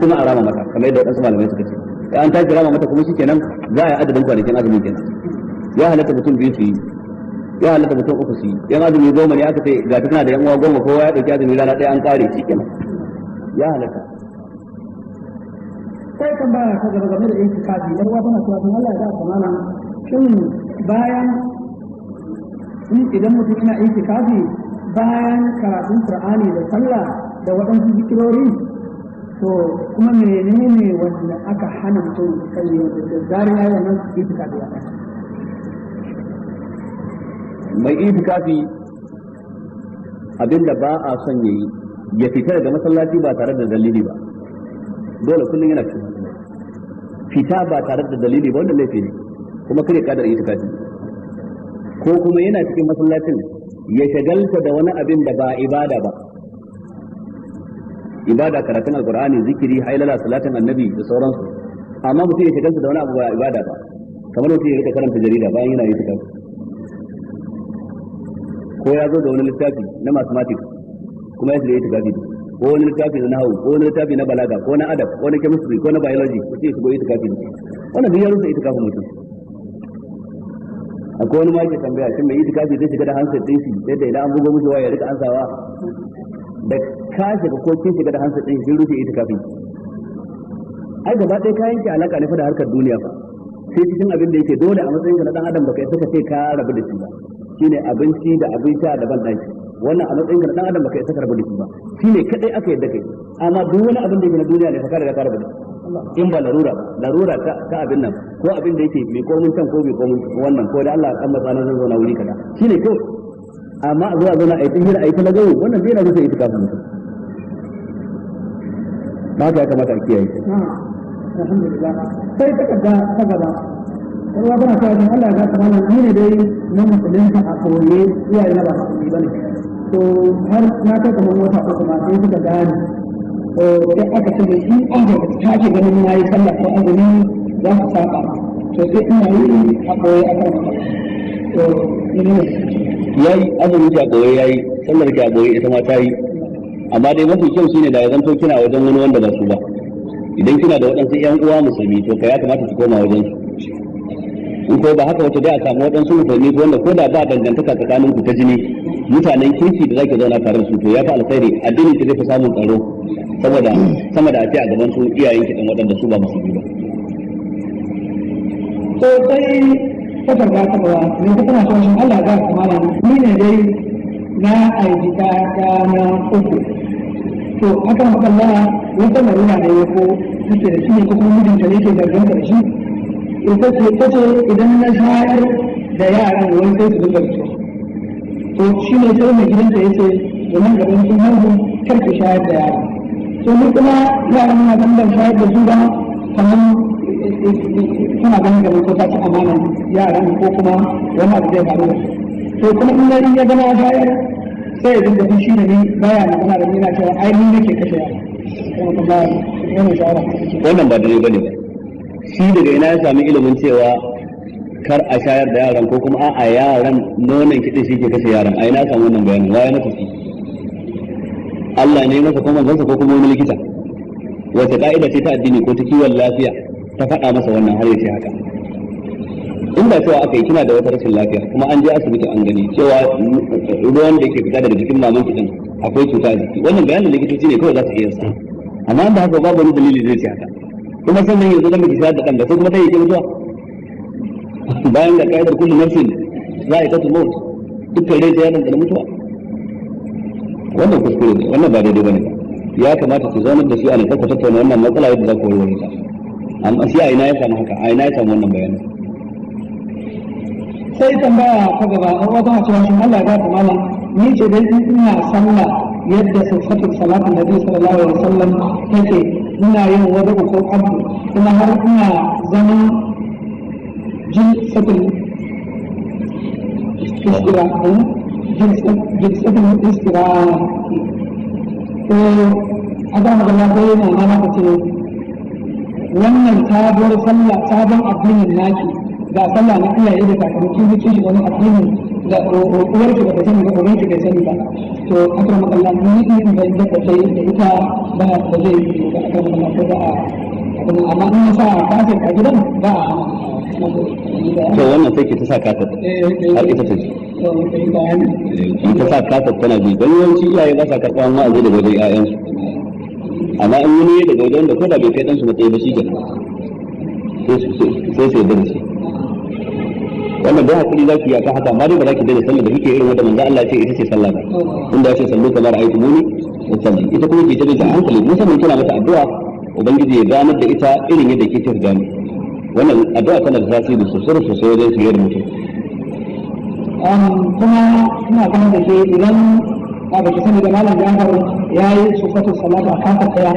kuma a rama mata kamar yadda wadansu malamai suka ce sai an tashi rama mata kuma shikenan za a yi adadin kwanakin azumi kenan ya halatta mutum biyu su yi ya halatta mutum uku su yi yan azumi 10 ne aka ce ga tana da yan uwa 10 kowa ya dauki azumi rana ɗaya an kare shikenan ya halatta. sai kan baya ka gaba game da itikafi dan uwa tana cewa don Allah ya sa mana shin bayan idan mutum yana itikafi bayan karatun Qur'ani da sallah da waɗansu zikirori to kuma menene wanda aka hana mutum kai da zarin ayi wannan itikafi ya kai mai itikafi abinda ba a son yayi ya fita daga masallaci ba tare da dalili ba dole kullum yana fita ba tare da dalili ba wanda laifi ne kuma kare kadar itikafi ko kuma yana cikin masallacin ya shagalta da wani abin da ba ibada ba ibada karatun alqur'ani zikiri hailala salatin annabi da sauransu amma mutum ya shagalta da wani abu ba ibada ba kamar mutum ya rika karanta jarida bayan yana itikafi ko ya zo da wani littafi na mathematics kuma ya shiga itikafi ko wani littafi na nahwu ko wani littafi na balaga ko na adab ko na chemistry ko na biology ko sai shigo itikafi wannan duk ya rusa itikafin mutum akwai wani ma ke tambaya shin mai itikafi zai shiga da handset din shi sai da idan an bugo mishi waya ya rika ansawa da ka shiga ko kin shiga da handset din shi rufe itikafi ai gaba ɗaya kayan ki alaka ne fa da harkar duniya fa sai cikin abin da yake dole a matsayin ka na dan adam baka yi saka sai ka rabu da shi ba shine abinci da abin sha da ban daki wannan a matsayin ka na dan adam baka yi saka rabu da shi ba shine kadai aka yadda kai amma duk wani abin da yake na duniya ne fa ka riga ka rabu da shi in ba larura ta abin nan ko abin da yake mai komun can ko mai komun wannan ko da Allah ya matsa nan zan zauna wuri kaza shine kawai amma a zuwa zauna a yi tahira a yi talagawo wannan zai na rusa itikafin mutum ba ka ya kamata a kiyaye alhamdulillah sai ta gaba ruwa bana ta wajen Allah ya kamala ni ne dai na musulunta a koye iyaye na ba musulmi bane to har na kai kamar wata uku ma sai suka gane sai aka ce da shi an ga ta ce ganin na yi sallah ko azumi za su saba to sai ina yi a koye a kan to ne yayi azumi ki a koye yayi sallar ki a koye ita ma ta yi amma dai mafi kyau shine da ya zanto kina wajen wani wanda ba su ba idan kina da waɗansu ƴan uwa musulmi to ka ya kamata ki koma wajen su in ko ba haka wace dai a samu waɗansu musulmi wanda ko da ba dangantaka tsakanin ku ta jini mutanen kirki da zaki zauna tare da su to ya fi alkhairi addinin ki zai fi samun tsaro saboda sama da a ce a gaban su iyayen ki dan waɗanda su ba musulmi ba to sai kasar da ta bawa ne ta tana son Allah ya ga kamala ni ne dai na aiki ta na uku to akan Allah wata larura da ya ko suke da shi ne ko kuma mijinta ne ke danganta da shi ita ce idan na shayar da yaran wani sai su dinga fito to shi ne sai mai gidanta ya ce domin gaban sun haihu kar ki shayar da yaran to ni kuma yaran na ganin ban shayar da su ba kamar suna ganin gaban ko ta ci amanan yaran ko kuma wani abu zai faru da su to kuma in ya gana shayar sai ya dinga fushi da ni baya magana da ni na cewa ai ni nake kashe yara wannan ba dare bane shi daga ina ya sami ilimin cewa kar a shayar da yaran ko kuma a yaran nonon kiɗin shi ke kashe yaran a ina ya samu wannan bayanin waye masa shi Allah ne masa kuma manzansa ko kuma wani likita wace ka'ida ce ta addini ko ta kiwon lafiya ta faɗa masa wannan har ya ce haka in ba cewa aka yi kina da wata rashin lafiya kuma an je asibiti an gani cewa ruwan da yake fita daga jikin maman kiɗin akwai cuta a jiki wannan bayanin likitoci ne kawai za su iya sa amma da haka babu wani dalili zai ce haka kuma sannan yanzu da miki shayar da kan da sai kuma dai yake mutuwa bayan da kaidar kullu nafsin za'iqatul maut dukkan rai ta yana da mutuwa wannan kuskure ne wannan ba daidai bane ya kamata ku zaunar da shi a nan ku tattauna wannan matsala yadda za ku warware ta amma shi a ina ya samu haka a ina ya samu wannan bayani sai tambaya ta gaba a wata cewa shin Allah ya ga malam ni ce dai ina sallah yadda sifatin salatin nabi sallallahu alaihi wasallam take ina yin wani ko abu kuma har ina zaman jilsatul istira jilsatul istira to aga magana ko yana mana ce wannan sabuwar sallah sabon addinin naki ga sallah na iyaye da kakanni kin ji wani addini da uwar ki ba ta sani ba uban ki bai sani ba to akram Allah ni in bai da kai da ita ba zai yi ba akram Allah ko ba amma in sa kasar a gidan ba a to wannan sai ke ta sa kasar har ita ta ji in ta sa kasar tana ji don yawanci iyaye ba sa karɓar wa'azi daga wajen 'ya'yansu amma in wani daga wajen da ko da bai kai ɗansu matsayi ba shi ke sai sai da shi wannan dai hakuri zaki yi akan haka amma dai ba za ki daina sallah da kike irin wanda manzo Allah ya ce ita ce sallah ba inda ya ce sallu kamar aytumuni wa salli ita kuma ke tada hankali musamman kina mata addu'a ubangiji ya ganar da ita irin yadda ke ta gano wannan addu'a tana da tasiri sosai wajen shirye da mutum kuma ina ganin da ke idan a baki sani da malam Jafar ya yi sufatu salatu a kafa daya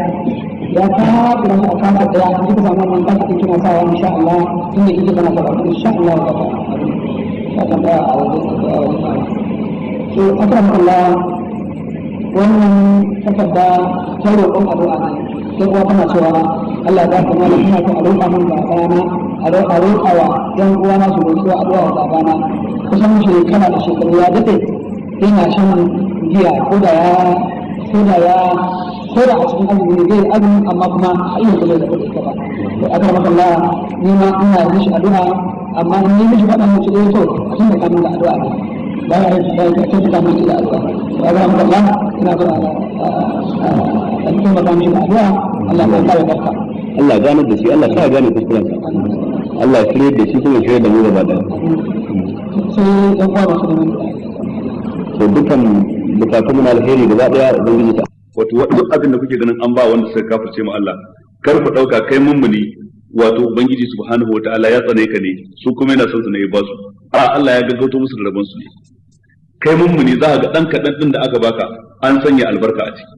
ya kawo kuma a kafa daya duka samu wannan kasa din kina sawa insha Allah inda kike kana sawa insha Allah ka tambaya a wajen to akram Allah wannan takarda ta roƙon addu'a ne sai kuma tana cewa Allah ya ka malam ina so a roƙa min babana a roƙa wa yan uwana su roƙi addu'a wa babana kusan shekara da shekaru ya dade ina shan giya ko da a cikin azumi zai azumi amma kuma Allah zai da kuɗi ba to aka maka Allah ni ma ina mishi addu'a amma in ni mishi faɗa mutu dai to a tun da kamun da addu'a ne ba ya ta ta mutu da addu'a to aka maka Allah ina so a cikin maka mishi da addu'a Allah ya kare barka Allah gane da shi Allah sa gane kuskuren sa Allah ya shirye da shi kuma shirye da mu gaba da sai dan uwa masu da to dukan bukatun na alheri gaba daya ubangiji ta wato duk abin da kuke ganin an ba wanda suka kafirce mu Allah kar ku dauka kai mummuni wato ubangiji subhanahu wataala ya tsane ka ne su kuma yana son su ne ya ba su Allah ya gaggauto musu da rabon su ne kai mummuni za ka ga dan kadan din da aka baka an sanya albarka a ciki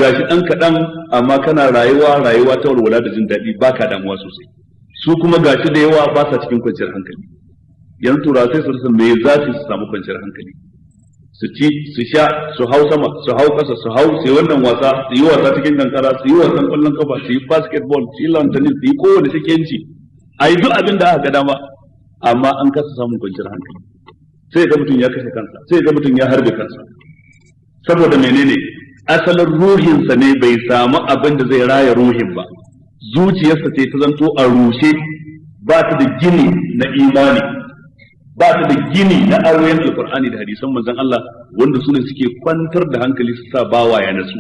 gashi dan kadan amma kana rayuwa ta walwala da jin daɗi baka damuwa sosai su kuma gashi da yawa ba sa cikin kwanciyar hankali yanzu tura sai su rasa me za su samu kwanciyar hankali su ci su sha su hau sama su hau kasa su hau su yi wannan wasa su yi wasa cikin kankara su yi wasan kwallon kafa su yi basketball su yi lawn tennis su yi kowane sakenci a yi duk abin da aka ga dama amma an kasa samun kwanciyar hankali sai ga mutum ya kashe kansa sai ga mutum ya harbe kansa saboda menene asalin ruhinsa ne bai samu abin da zai raya ruhin ba zuciyarsa ce ta zanto a rushe ba ta da gini na imani ba ta da gini na ayoyin alqur'ani da hadisan manzon Allah wanda su ne suke kwantar da hankali su sa bawa ya nasu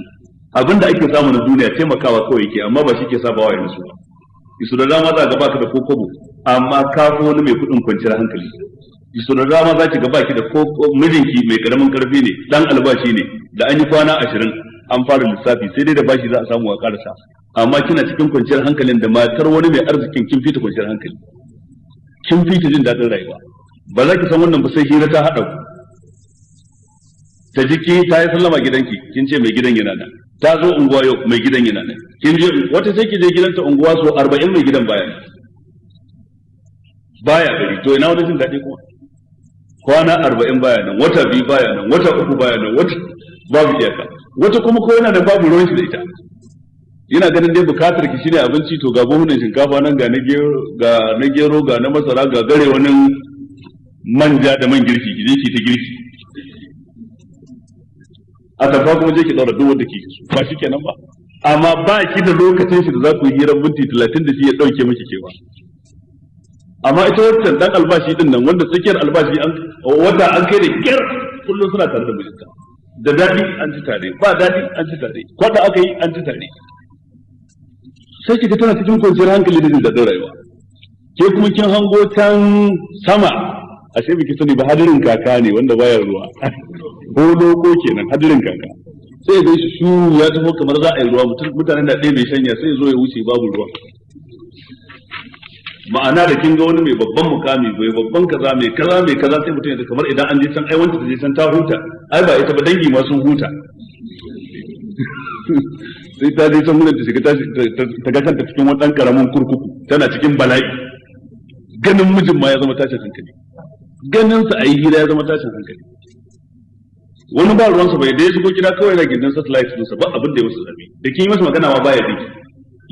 abinda ake samu na duniya taimakawa kawai yake amma ba shi ke sa bawa ya nasu ba isu da dama za ga baka da kokobo amma ka fi wani mai kudin kwanciyar hankali isu da dama za ki ga baki da mijinki mai karamin karfi ne dan albashi ne da an yi kwana 20 an fara lissafi sai dai da bashi za a samu a karasa amma kina cikin kwanciyar hankalin da matar wani mai arzikin kin fita kwanciyar hankali kin fita jin daɗin rayuwa ba za ki san wannan ba sai hira ta haɗa ku ta jiki ta yi sallama gidanki kin ce mai gidan yana nan ta zo unguwa yau mai gidan yana nan kin je wata sai ki je gidanta unguwa so 40 mai gidan baya gari to ina wani jin daɗi kuma kwana 40 baya nan wata 2 baya nan wata 3 baya nan wata babu iyaka wata kuma ko yana da babu ruwan shi da ita yana ganin dai bukatar ki shine abinci to ga buhunan shinkafa nan ga na gero ga na masara ga gare wani manja da man girki ki je ki ta girki a tafa kuma je ki daura duk wanda ke so ba shikenan ba amma ba ki da lokacin shi da za ku yi hirar minti 30 da shi ya dauke miki kewa amma ita wancan dan albashi din nan wanda tsakiyar albashi an wanda an kai da kyar kullum suna tare da mijinta da dadi an ci tare ba dadi an ci tare kwada aka yi an ci tare sai ki tana cikin kwanciyar hankali da jin daɗin rayuwa ke kuma kin hango can sama ashe biki sani ba hadirin kaka ne wanda baya ruwa ko loko kenan hadirin kaka sai dai shi ya tafi kamar za a yi ruwa mutanen da ɗaya bai shanya sai zo ya wuce babu ruwa ma'ana da kin ga wani mai babban mukami mai babban kaza sai mutum ya kamar idan an je can ai wanda ta je can ta huta ai ba ita ba dangi ma sun huta sai ta je can wurin ta shiga ta ga kanta cikin wani ɗan karamin kurkuku tana cikin bala'i ganin mijin ma ya zama tashin hankali ganin sa a yi hira ya zama tashin hankali wani ba ruwansa bai da ya shigo gida kawai na gindin satellite ɗinsa ba abin da ya masa zabi da kin yi masa magana ma baya dinki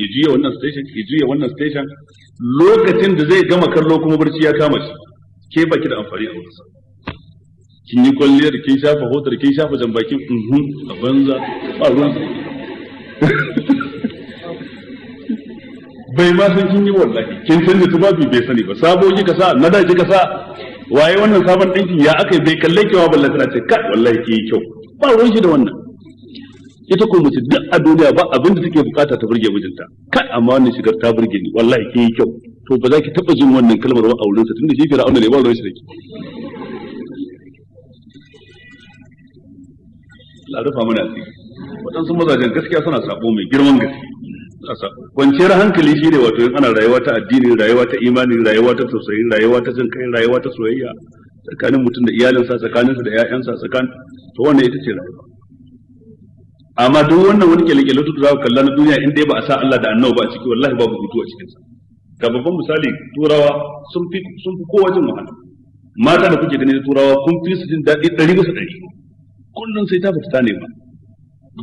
ya juya wannan station ya juya wannan station lokacin da zai gama kallo kuma barci ya kama shi ke baki da amfani a wurinsa kin yi kwalliyar, kin shafa hotar, kin shafa jambakin a banza ba ruwan bai ma san kin yi wallahi, kin san da tufafi bai sani ba, sabo kika sa, na da kika sa, waye wannan sabon ɗinkin ya aka bai kalle kewa balla tana ce kai wallahi ki yi kyau, ba ruwan shi da wannan. Ita ko mace duk a duniya ba abin da take bukata ta burge mijinta, kai amma wannan shigar ta burge ni wallahi ki yi kyau, to ba za ki taba jin wannan kalmar ba a wurinsa tunda shi Fir'auna ne ba ruwan shi da ki. Allah rufa mana asiri. Waɗansu mazajen gaskiya suna sabo mai girman gaske. Kwanciyar hankali shi ne wato ana rayuwa ta addini, rayuwa ta imani, rayuwa ta tausayi, rayuwa ta jin kai, rayuwa ta soyayya tsakanin mutum da iyalinsa, tsakaninsa da ƴaƴansa, to wannan ita ce rayuwa. Amma duk wannan wani kyale-kyale duk za ku kalla na duniya in dai ba a sa Allah da Annabi ba a ciki wallahi babu hutu a cikin sa. Ga babban misali Turawa sun fi kowa jin wahala. Mata da kuke gani Turawa kun fi su jin daɗi 100%. Kullum sai ta fita ta nema,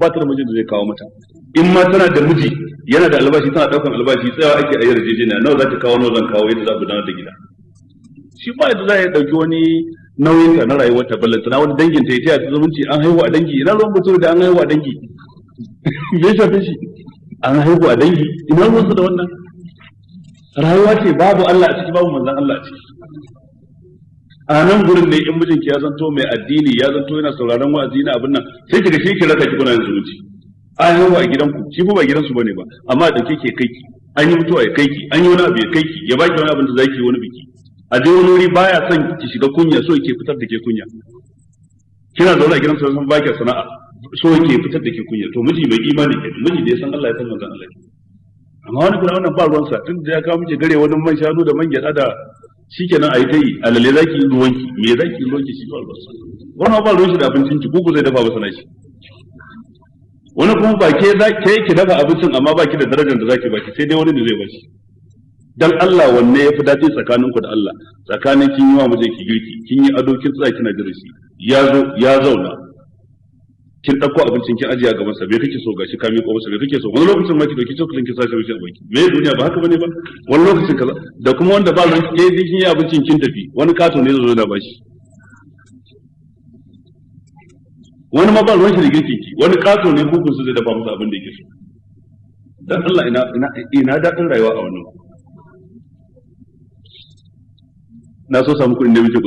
ba ta da mijin da zai kawo mata. In ma tana da miji yana da albashi, tana daukan albashi, tsayawa ake a yarjejeniya nawa za ta kawo nawa zan kawo yadda za a gudanar da gida. Shi ba yadda za a dauki wani nauyin ta na rayuwar ta, ballantana wani dangin ta ya ta zumunci an haihu a dangi, ina ruwan mutum da an haihu a dangi me ya shafe shi, an haihu a dangi ina ruwan su da wannan. Rayuwa ce babu Allah a ciki, babu manzon Allah a ciki. A nan gurin ne in mijinki ya zanto mai addini, ya zanto yana sauraron wa'azi na abin nan, sai kiga shi ki raka ki kuna yin zumunci. An yi wa gidanku, shi ko ba gidansu bane ba, amma da ke kai ki, an yi mutuwa ya kai ki, an yi wani abu ya kai ki, ya baki wani abin da zaki yi wani biki. A je wani wuri baya son ki shiga kunya, so yake fitar da ke kunya. Kina zaune a gidansa san baki sana'a, so yake fitar da ke kunya. To miji mai imani ke, miji da ya san Allah ya san manzon Allah. Amma wani kuma wannan ba ruwansa, tun da ya kawo miki gare wani man shanu da man gyada da shikenan a yi ta yi alale zaki yi ruwanki, me zaki yi ruwanki shi ba ruwansa. Wannan ba ruwan shi da abincin ki, ku zai dafa masa nashi. Wani kuma ba ke ki dafa abincin amma ba ki da darajar da zaki baki, sai dai wani ne zai bashi. Dan Allah wanne ya fi daɗi tsakaninku da Allah, tsakanin kin yi wa mijin ki girki, kin yi ado kin tsaya kina jira shi, ya zauna kin ɗauko abincin kin ajiya gaban sa, me kake so gashi ka miƙo masa, me kake so, wani lokacin ma ki dauki cokalin ki sashi a baki, me duniya ba haka bane ba, wani lokacin kaza, da kuma wanda ba ran ke kin yi abincin kin tafi, wani kato ne zai zo da bashi, wani ma ba ruwan shi da girkin ki, wani kato ne kukun su zai dafa masa abin da yake so. Dan Allah ina daɗin rayuwa a wannan. Na so samu kuɗin da muke